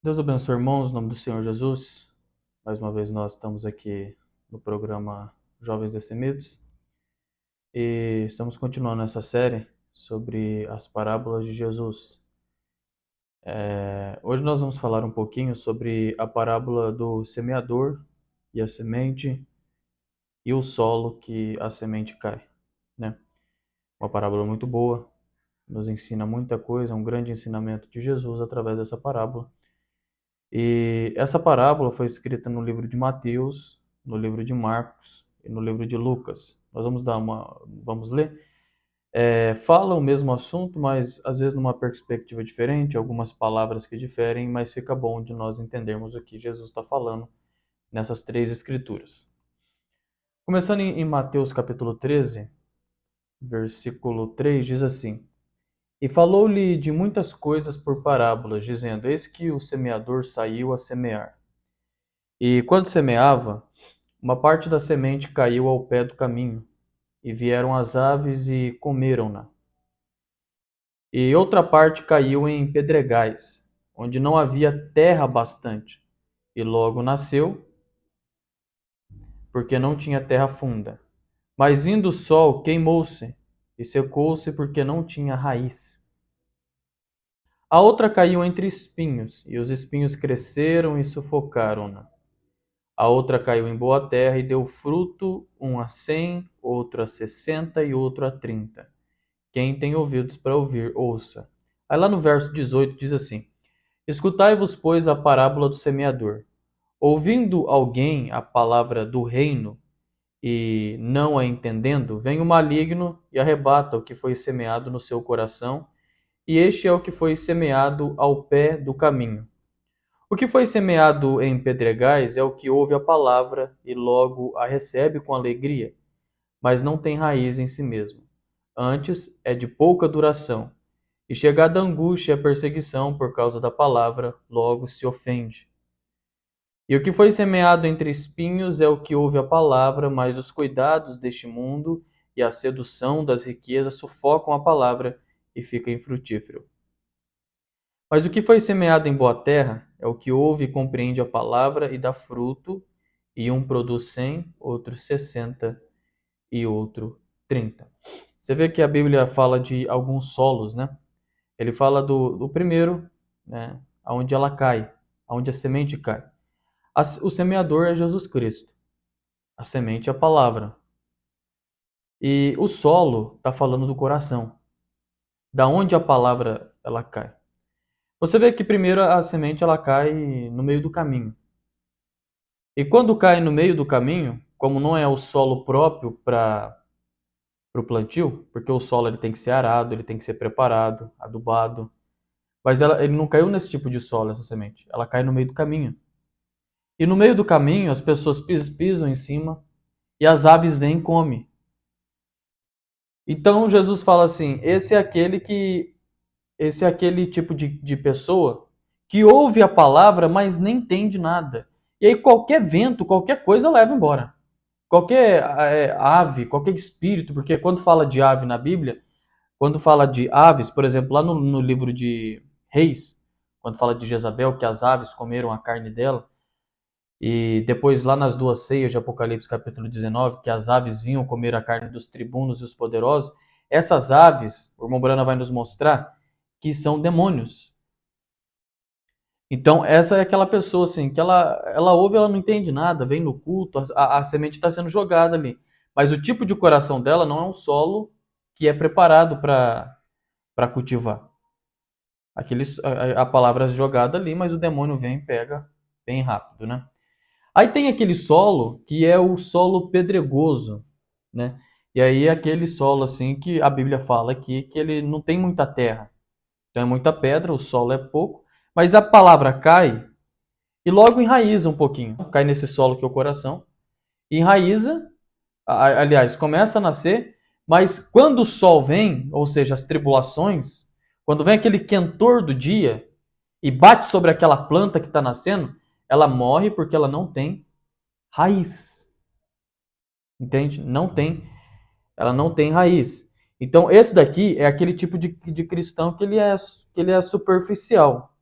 Deus abençoe, irmãos, em nome do Senhor Jesus. Mais uma vez nós estamos aqui no programa Jovens Destemidos e estamos continuando essa série sobre as parábolas de Jesus. Hoje nós vamos falar um pouquinho sobre a parábola do semeador e a semente e o solo que a semente cai, né? Uma parábola muito boa, nos ensina muita coisa, um grande ensinamento de Jesus através dessa parábola. E essa parábola foi escrita no livro de Mateus, no livro de Marcos e no livro de Lucas. Nós vamos ler. Fala o mesmo assunto, mas às vezes numa perspectiva diferente, algumas palavras que diferem, mas fica bom de nós entendermos o que Jesus está falando nessas três escrituras. Começando em Mateus capítulo 13, versículo 3, diz assim: E falou-lhe de muitas coisas por parábolas, dizendo: Eis que o semeador saiu a semear. E quando semeava, uma parte da semente caiu ao pé do caminho, e vieram as aves e comeram-na. E outra parte caiu em pedregais, onde não havia terra bastante, e logo nasceu, porque não tinha terra funda. Mas vindo o sol, queimou-se, e secou-se, porque não tinha raiz. A outra caiu entre espinhos, e os espinhos cresceram e sufocaram-na. A outra caiu em boa terra e deu fruto, um a 100, outro a 60 e outro a 30. Quem tem ouvidos para ouvir, ouça. Aí lá no verso 18 diz assim: Escutai-vos, pois, a parábola do semeador. Ouvindo alguém a palavra do reino e não a entendendo, vem o maligno e arrebata o que foi semeado no seu coração, e este é o que foi semeado ao pé do caminho. O que foi semeado em pedregais é o que ouve a palavra e logo a recebe com alegria, mas não tem raiz em si mesmo. Antes é de pouca duração, e chegada a angústia e a perseguição por causa da palavra, logo se ofende. E o que foi semeado entre espinhos é o que ouve a palavra, mas os cuidados deste mundo e a sedução das riquezas sufocam a palavra e fica infrutífero. Mas o que foi semeado em boa terra é o que ouve e compreende a palavra e dá fruto, e um produz 100, outro 60 e outro 30. Você vê que a Bíblia fala de alguns solos, né? Ele fala do primeiro, né? Onde ela cai, onde a semente cai. O semeador é Jesus Cristo. A semente é a palavra. E o solo está falando do coração. Da onde a palavra ela cai. Você vê que primeiro a semente ela cai no meio do caminho. E quando cai no meio do caminho, como não é o solo próprio para o plantio, porque o solo ele tem que ser arado, ele tem que ser preparado, adubado. Mas ele não caiu nesse tipo de solo, essa semente. Ela cai no meio do caminho. E no meio do caminho, as pessoas pisam em cima e as aves vêm e comem. Então Jesus fala assim: esse é aquele tipo de pessoa que ouve a palavra, mas nem entende nada. E aí qualquer vento, qualquer coisa leva embora. Qualquer ave, qualquer espírito, porque quando fala de ave na Bíblia, quando fala de aves, por exemplo, lá no livro de Reis, quando fala de Jezabel, que as aves comeram a carne dela, e depois lá nas duas ceias de Apocalipse capítulo 19, que as aves vinham comer a carne dos tribunos e os poderosos, essas aves, o irmão Brana vai nos mostrar, que são demônios. Então essa é aquela pessoa assim, que ela ouve, ela não entende nada, vem no culto, a semente está sendo jogada ali. Mas o tipo de coração dela não é um solo que é preparado para cultivar. A palavra é jogada ali, mas o demônio vem e pega bem rápido, né? Aí tem aquele solo que é o solo pedregoso, né? E aí é aquele solo assim que a Bíblia fala aqui que ele não tem muita terra. Então é muita pedra, o solo é pouco, mas a palavra cai e logo enraiza um pouquinho. Cai nesse solo que é o coração, enraiza, aliás, começa a nascer, mas quando o sol vem, ou seja, as tribulações, quando vem aquele quentor do dia e bate sobre aquela planta que está nascendo, ela morre porque ela não tem raiz. Entende? Ela não tem raiz. Então, esse daqui é aquele tipo de cristão que ele é superficial.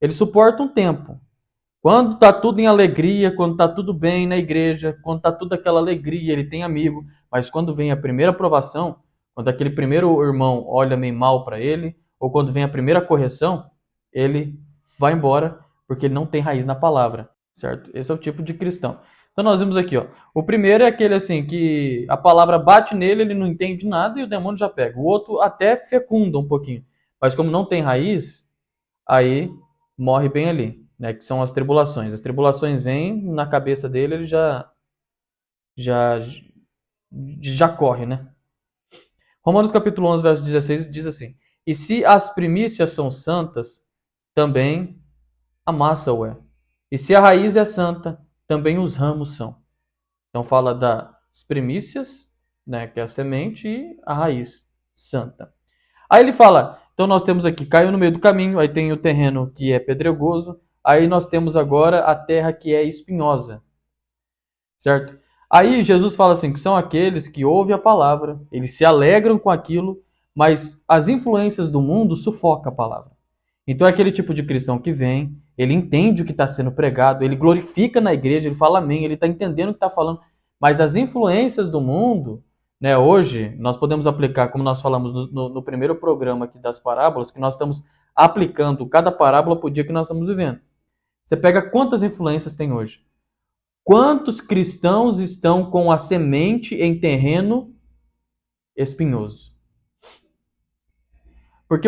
Ele suporta um tempo. Quando está tudo em alegria, quando está tudo bem na igreja, quando está tudo aquela alegria, ele tem amigo. Mas quando vem a primeira provação, quando aquele primeiro irmão olha meio mal para ele, ou quando vem a primeira correção, ele vai embora porque ele não tem raiz na palavra, certo? Esse é o tipo de cristão. Então nós vimos aqui, ó. O primeiro é aquele assim que a palavra bate nele, ele não entende nada e o demônio já pega. O outro até fecunda um pouquinho, mas como não tem raiz, aí morre bem ali, né? Que são as tribulações. As tribulações vêm na cabeça dele, ele já já corre, né? Romanos capítulo 11, verso 16 diz assim: E se as primícias são santas, também a massa o é. E se a raiz é santa, também os ramos são. Então fala das primícias, né, que é a semente, e a raiz santa. Aí ele fala, então nós temos aqui, caiu no meio do caminho, aí tem o terreno que é pedregoso, aí nós temos agora a terra que é espinhosa, certo? Aí Jesus fala assim, que são aqueles que ouvem a palavra, eles se alegram com aquilo, mas as influências do mundo sufocam a palavra. Então é aquele tipo de cristão que vem, ele entende o que está sendo pregado, ele glorifica na igreja, ele fala amém, ele está entendendo o que está falando, mas as influências do mundo, né, hoje, nós podemos aplicar, como nós falamos no primeiro programa aqui das parábolas, que nós estamos aplicando cada parábola para o dia que nós estamos vivendo. Você pega quantas influências tem hoje? Quantos cristãos estão com a semente em terreno espinhoso? Porque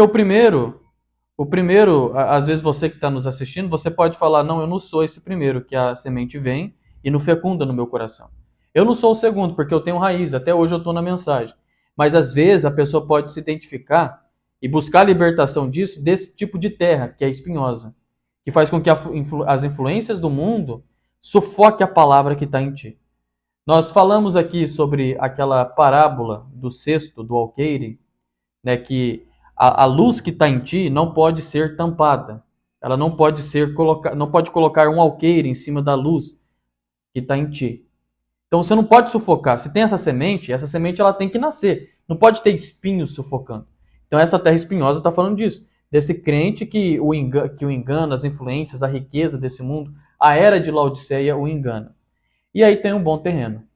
às vezes você que está nos assistindo, você pode falar, não, eu não sou esse primeiro, que a semente vem e não fecunda no meu coração. Eu não sou o segundo, porque eu tenho raiz, até hoje eu estou na mensagem. Mas às vezes a pessoa pode se identificar e buscar a libertação disso, desse tipo de terra, que é espinhosa, que faz com que as influências do mundo sufoque a palavra que está em ti. Nós falamos aqui sobre aquela parábola do cesto, do alqueire, né, que a luz que está em ti não pode ser tampada. Ela não pode não pode colocar um alqueire em cima da luz que está em ti. Então você não pode sufocar. Se tem essa semente ela tem que nascer. Não pode ter espinhos sufocando. Então essa terra espinhosa está falando disso. Desse crente que o engana, as influências, a riqueza desse mundo, a era de Laodiceia o engana. E aí tem um bom terreno,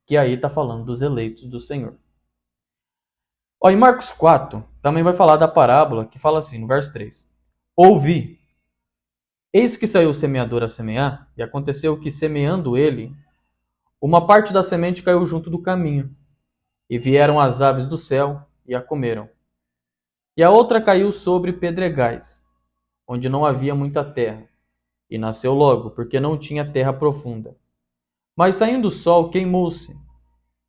que aí está falando dos eleitos do Senhor. Ó, em Marcos 4, também vai falar da parábola que fala assim, no verso 3. Ouvi, eis que saiu o semeador a semear, e aconteceu que, semeando ele, uma parte da semente caiu junto do caminho, e vieram as aves do céu e a comeram. E a outra caiu sobre pedregais, onde não havia muita terra, e nasceu logo, porque não tinha terra profunda. Mas saindo o sol, queimou-se,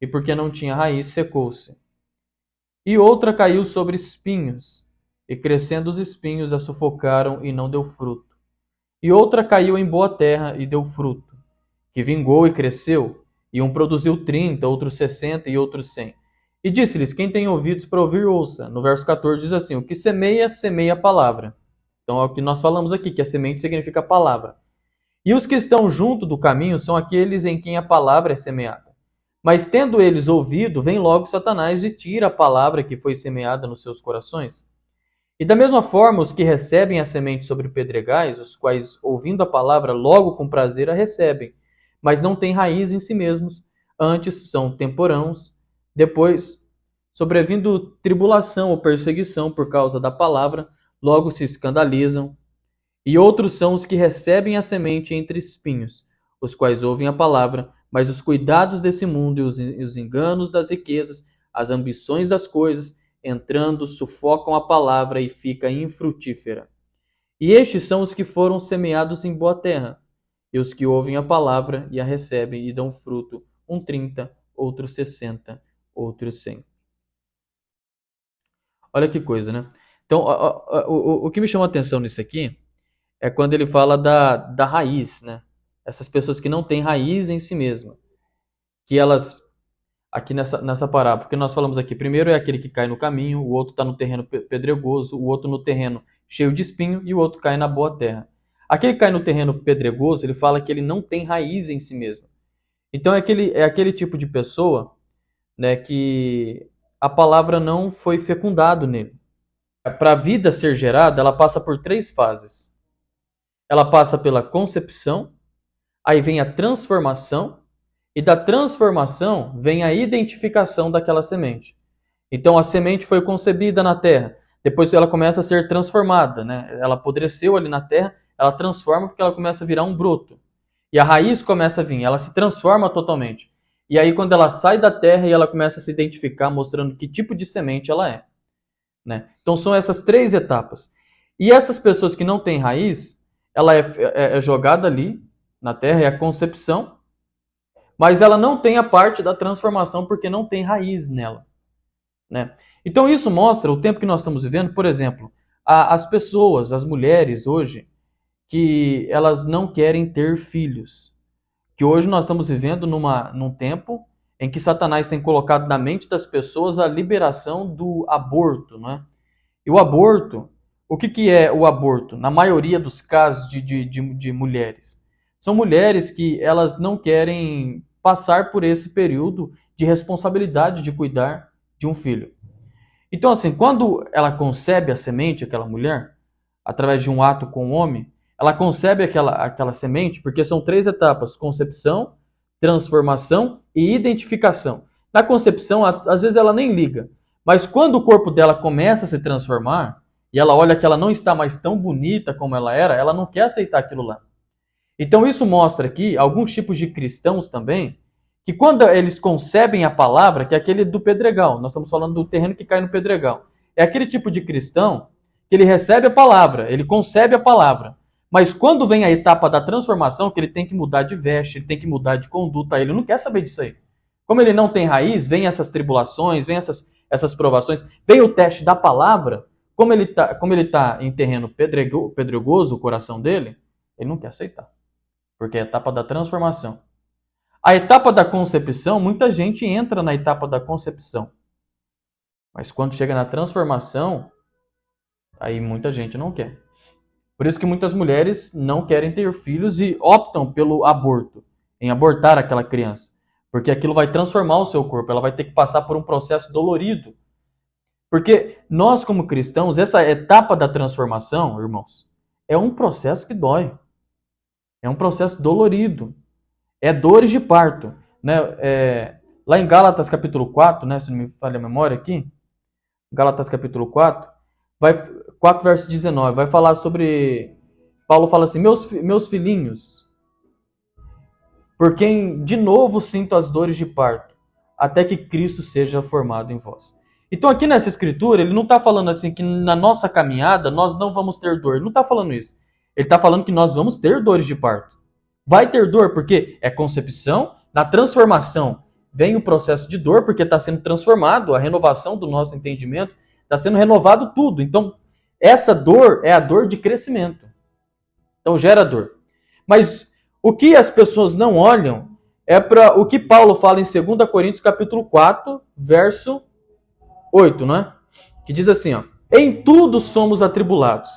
e porque não tinha raiz, secou-se. E outra caiu sobre espinhos, e crescendo os espinhos a sufocaram e não deu fruto. E outra caiu em boa terra e deu fruto, que vingou e cresceu, e um produziu 30, outro 60 e outro 100. E disse-lhes, quem tem ouvidos para ouvir, ouça. No verso 14 diz assim, o que semeia, semeia a palavra. Então é o que nós falamos aqui, que a semente significa palavra. E os que estão junto do caminho são aqueles em quem a palavra é semeada. Mas tendo eles ouvido, vem logo Satanás e tira a palavra que foi semeada nos seus corações. E da mesma forma, os que recebem a semente sobre pedregais, os quais, ouvindo a palavra, logo com prazer a recebem, mas não têm raiz em si mesmos, antes são temporãos, depois, sobrevindo tribulação ou perseguição por causa da palavra, logo se escandalizam. E outros são os que recebem a semente entre espinhos, os quais ouvem a palavra, mas os cuidados desse mundo e os enganos das riquezas, as ambições das coisas, entrando, sufocam a palavra e fica infrutífera. E estes são os que foram semeados em boa terra, e os que ouvem a palavra e a recebem e dão fruto, um 30, outro 60, outro 100. Olha que coisa, né? Então, o que me chama a atenção nisso aqui é quando ele fala da raiz, né? Essas pessoas que não têm raiz em si mesma. Que elas, aqui nessa parábola, porque nós falamos aqui, primeiro é aquele que cai no caminho, o outro está no terreno pedregoso, o outro no terreno cheio de espinho e o outro cai na boa terra. Aquele que cai no terreno pedregoso, ele fala que ele não tem raiz em si mesmo. Então é aquele tipo de pessoa, né, que a palavra não foi fecundado nele. Para a vida ser gerada, ela passa por 3 fases. ela passa pela concepção, aí vem a transformação, e da transformação vem a identificação daquela semente. Então a semente foi concebida na terra, depois ela começa a ser transformada, né? Ela apodreceu ali na terra, ela transforma porque ela começa a virar um broto. E a raiz começa a vir, ela se transforma totalmente. E aí quando ela sai da terra e ela começa a se identificar, mostrando que tipo de semente ela é, né? Então são essas 3 etapas. E essas pessoas que não têm raiz, ela é jogada ali na terra, é a concepção, mas ela não tem a parte da transformação porque não tem raiz nela, né? Então isso mostra o tempo que nós estamos vivendo. Por exemplo, as pessoas, as mulheres hoje, que elas não querem ter filhos. Que hoje nós estamos vivendo num tempo em que Satanás tem colocado na mente das pessoas a liberação do aborto, não é? E o aborto, o que é o aborto? Na maioria dos casos de mulheres. São mulheres que elas não querem passar por esse período de responsabilidade de cuidar de um filho. Então, assim, quando ela concebe a semente, aquela mulher, através de um ato com o homem, ela concebe aquela semente, porque são 3 etapas: concepção, transformação e identificação. Na concepção, às vezes ela nem liga, mas quando o corpo dela começa a se transformar, e ela olha que ela não está mais tão bonita como ela era, ela não quer aceitar aquilo lá. Então isso mostra aqui alguns tipos de cristãos também, que quando eles concebem a palavra, que é aquele do pedregal, nós estamos falando do terreno que cai no pedregal, é aquele tipo de cristão que ele recebe a palavra, ele concebe a palavra, mas quando vem a etapa da transformação, que ele tem que mudar de veste, ele tem que mudar de conduta, ele não quer saber disso aí. Como ele não tem raiz, vem essas tribulações, vem essas provações, vem o teste da palavra, como ele tá em terreno pedregoso, o coração dele, ele não quer aceitar, porque é a etapa da transformação. A etapa da concepção, muita gente entra na etapa da concepção, mas quando chega na transformação, aí muita gente não quer. Por isso que muitas mulheres não querem ter filhos e optam pelo aborto, em abortar aquela criança. Porque aquilo vai transformar o seu corpo, ela vai ter que passar por um processo dolorido. Porque nós, como cristãos, essa etapa da transformação, irmãos, é um processo que dói. É um processo dolorido. É dores de parto, né? Lá em Gálatas capítulo 4, né, se não me falha a memória aqui, Gálatas capítulo 4, 4 verso 19, vai falar sobre... Paulo fala assim: meus filhinhos, por quem de novo sinto as dores de parto, até que Cristo seja formado em vós. Então aqui nessa escritura, ele não está falando assim que na nossa caminhada nós não vamos ter dor. Ele não está falando isso. Ele está falando que nós vamos ter dores de parto. Vai ter dor porque é concepção, na transformação vem o processo de dor, porque está sendo transformado, a renovação do nosso entendimento, está sendo renovado tudo. Então, essa dor é a dor de crescimento. Então, gera dor. Mas o que as pessoas não olham é para o que Paulo fala em 2 Coríntios capítulo 4, verso 8, não é? Que diz assim, ó: em tudo somos atribulados,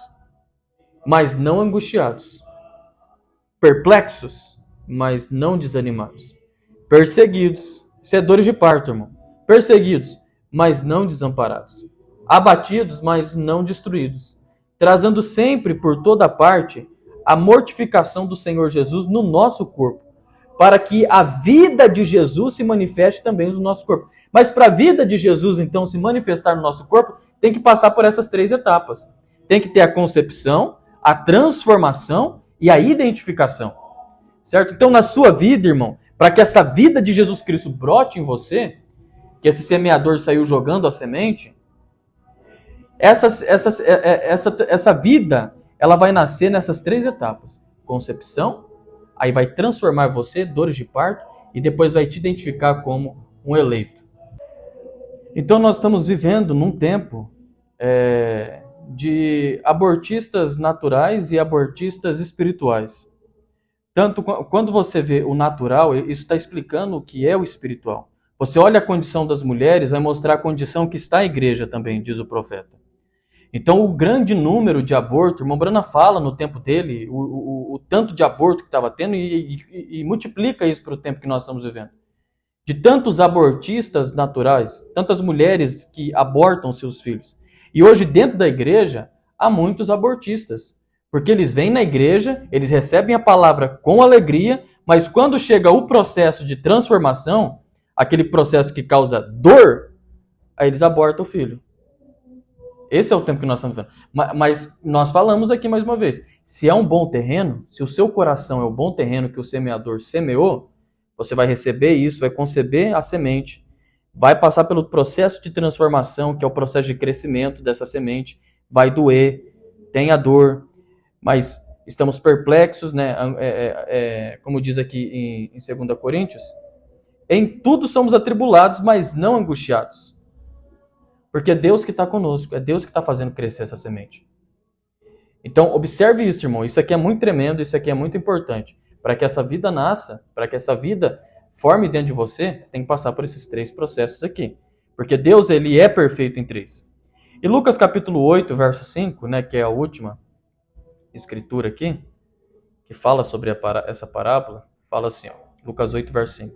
mas não angustiados. Perplexos, mas não desanimados. Perseguidos, isso é dores de parto, irmão. Perseguidos, mas não desamparados. Abatidos, mas não destruídos. Trazendo sempre por toda parte a mortificação do Senhor Jesus no nosso corpo, para que a vida de Jesus se manifeste também no nosso corpo. Mas para a vida de Jesus, então, se manifestar no nosso corpo, tem que passar por essas 3 etapas. Tem que ter a concepção, a transformação e a identificação. Certo? Então, na sua vida, irmão, para que essa vida de Jesus Cristo brote em você, que esse semeador saiu jogando a semente, essa vida, ela vai nascer nessas 3 etapas. Concepção, aí vai transformar você, dores de parto, e depois vai te identificar como um eleito. Então nós estamos vivendo num tempo de abortistas naturais e abortistas espirituais. Tanto quando você vê o natural, isso está explicando o que é o espiritual. Você olha a condição das mulheres, vai mostrar a condição que está a igreja também, diz o profeta. Então, o grande número de aborto, o irmão Brana fala no tempo dele, o tanto de aborto que estava tendo e multiplica isso para o tempo que nós estamos vivendo. De tantos abortistas naturais, tantas mulheres que abortam seus filhos. E hoje, dentro da igreja, há muitos abortistas. Porque eles vêm na igreja, eles recebem a palavra com alegria, mas quando chega o processo de transformação, aquele processo que causa dor, aí eles abortam o filho. Esse é o tempo que nós estamos vivendo. Mas nós falamos aqui mais uma vez, se é um bom terreno, se o seu coração é o bom terreno que o semeador semeou, você vai receber isso, vai conceber a semente, vai passar pelo processo de transformação, que é o processo de crescimento dessa semente, vai doer, tem a dor, mas estamos perplexos, né? Como diz aqui em 2 Coríntios, em tudo somos atribulados, mas não angustiados. Porque é Deus que está conosco, é Deus que está fazendo crescer essa semente. Então, observe isso, irmão. Isso aqui é muito tremendo, isso aqui é muito importante. Para que essa vida nasça, para que essa vida forme dentro de você, tem que passar por esses 3 processos aqui. Porque Deus, ele é perfeito em 3. E Lucas capítulo 8, verso 5, né, que é a última escritura aqui, que fala sobre essa parábola, fala assim, ó, Lucas 8, verso 5.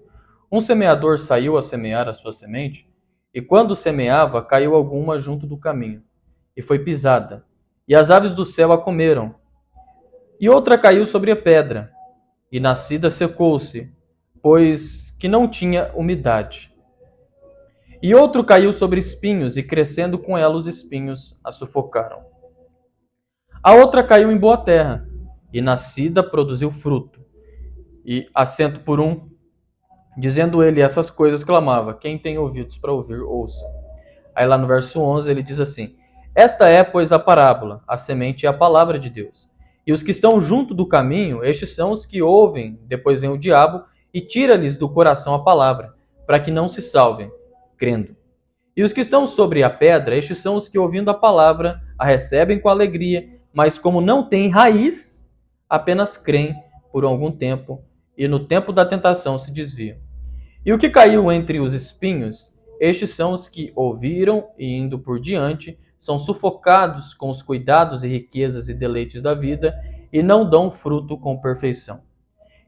Um semeador saiu a semear a sua semente, e quando semeava, caiu alguma junto do caminho, e foi pisada, e as aves do céu a comeram. E outra caiu sobre a pedra, e nascida secou-se, pois que não tinha umidade. E outro caiu sobre espinhos, e crescendo com ela os espinhos a sufocaram. A outra caiu em boa terra, e nascida produziu fruto. E assento por um, dizendo ele essas coisas, clamava, quem tem ouvidos para ouvir, ouça. Aí lá no verso 11 ele diz assim, esta é, pois, a parábola, a semente é a palavra de Deus. E os que estão junto do caminho, estes são os que ouvem, depois vem o diabo e tira-lhes do coração a palavra, para que não se salvem, crendo. E os que estão sobre a pedra, estes são os que, ouvindo a palavra, a recebem com alegria, mas como não têm raiz, apenas creem por algum tempo, e no tempo da tentação se desviam. E o que caiu entre os espinhos, estes são os que ouviram e, indo por diante, são sufocados com os cuidados e riquezas e deleites da vida, e não dão fruto com perfeição.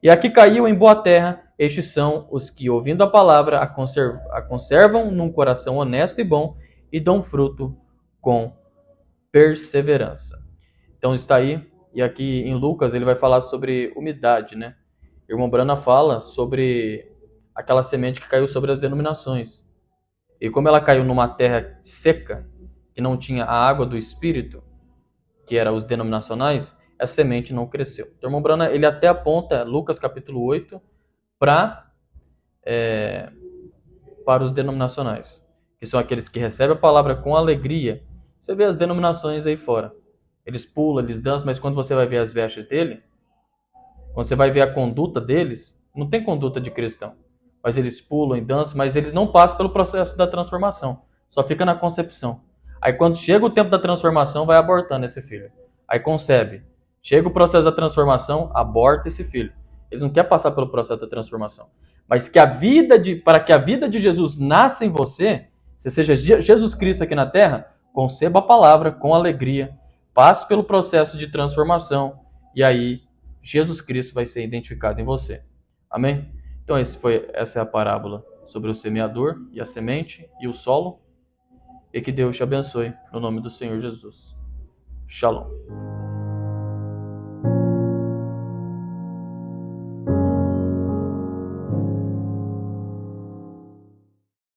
E a que caiu em boa terra, estes são os que, ouvindo a palavra, a conservam num coração honesto e bom, e dão fruto com perseverança. Então está aí, e aqui em Lucas ele vai falar sobre umidade, né? O irmão Brana fala sobre aquela semente que caiu sobre as denominações. E como ela caiu numa terra seca, que não tinha a água do Espírito, que era os denominacionais, essa semente não cresceu. Então, o irmão Brana, ele até aponta Lucas capítulo 8 para os denominacionais, que são aqueles que recebem a palavra com alegria. Você vê as denominações aí fora. Eles pulam, eles dançam, mas quando você vai ver as vestes dele, quando você vai ver a conduta deles, não tem conduta de cristão. Mas eles pulam e dançam, mas eles não passam pelo processo da transformação. Só fica na concepção. Aí quando chega o tempo da transformação, vai abortando esse filho. Aí concebe. Chega o processo da transformação, aborta esse filho. Eles não querem passar pelo processo da transformação. Mas que para que a vida de Jesus nasça em você, você seja Jesus Cristo aqui na terra, conceba a palavra com alegria, passe pelo processo de transformação, e aí Jesus Cristo vai ser identificado em você. Amém? Então essa é a parábola sobre o semeador e a semente e o solo. E que Deus te abençoe, no nome do Senhor Jesus. Shalom.